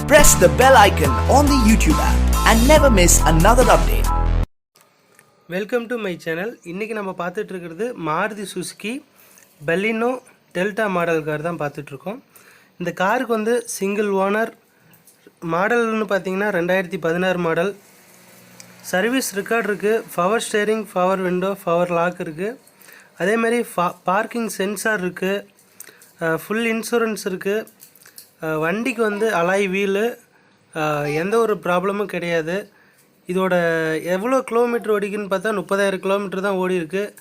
Press the bell icon on the YouTube app and never miss another update. Welcome to my channel. இன்றைக்கி நம்ம பார்த்துட்ருக்கிறது Maruti Suzuki Baleno Delta model car தான் பார்த்துட்ருக்கோம். இந்த காருக்கு வந்து சிங்கிள் ஓனர் மாடல்னு பார்த்தீங்கன்னா 2016 மாடல். சர்வீஸ் ரெக்கார்ட் இருக்குது. Power steering, power window, power lock இருக்குது. அதேமாதிரி பார்க்கிங் சென்சார் இருக்குது. ஃபுல் இன்சூரன்ஸ் இருக்குது. வண்டிக்கு வந்து அலாய் வீலு, எந்த ஒரு ப்ராப்ளமும் கிடையாது. இதோட எவ்வளோ கிலோமீட்டர் ஓடிக்குன்னு பார்த்தா 30,000 கிலோமீட்டர் தான் ஓடி இருக்குது.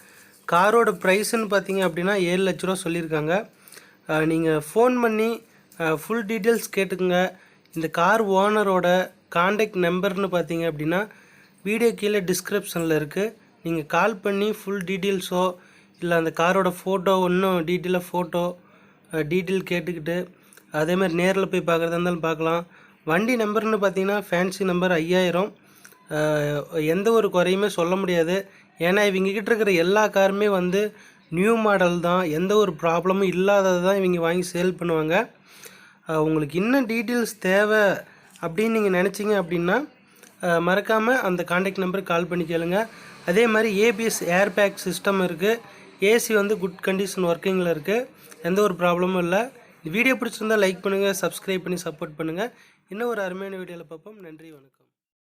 காரோட ப்ரைஸுன்னு பார்த்தீங்க அப்படின்னா 7 லட்ச ரூபா சொல்லியிருக்காங்க. நீங்கள் ஃபோன் பண்ணி ஃபுல் டீட்டெயில்ஸ் கேட்டுக்குங்க. இந்த கார் ஓனரோட கான்டாக்ட் நம்பர்னு பார்த்தீங்க அப்படின்னா வீடியோ கீழே டிஸ்கிரிப்ஷனில் இருக்குது. நீங்கள் கால் பண்ணி ஃபுல் டீட்டெயில்ஸோ இல்லை அந்த காரோட ஃபோட்டோ இன்னும் டீட்டெயிலாக ஃபோட்டோ டீட்டெயில் கேட்டுக்கிட்டு அதேமாதிரி நேரில் போய் பார்க்குறதா இருந்தாலும் பார்க்கலாம். வண்டி நம்பர்னு பார்த்தீங்கன்னா ஃபேன்சி நம்பர் 5000. எந்த ஒரு குறையுமே சொல்ல முடியாது. ஏன்னா இவங்ககிட்ட இருக்கிற எல்லா காருமே வந்து நியூ மாடல் தான். எந்த ஒரு ப்ராப்ளமும் இல்லாதது தான் இவங்க வாங்கி சேல் பண்ணுவாங்க. உங்களுக்கு இன்னும் டீட்டெயில்ஸ் தேவை அப்படின்னு நீங்கள் நினச்சிங்க அப்படின்னா மறக்காமல் அந்த கான்டாக்ட் நம்பருக்கு கால் பண்ணி கேளுங்க. அதே மாதிரி ஏபிஎஸ் ஏர் பேக் சிஸ்டம் இருக்குது. ஏசி வந்து குட் கண்டிஷன் ஒர்க்கிங்கில் இருக்குது. எந்த ஒரு ப்ராப்ளமும் இல்லை. இந்த வீடியோ பிடிச்சிருந்தால் லைக் பண்ணுங்கள், சப்ஸ்கிரைப் பண்ணி சப்போர்ட் பண்ணுங்கள். இன்னும் ஒரு அருமையான வீடியோவில் பார்ப்போம். நன்றி, வணக்கம்.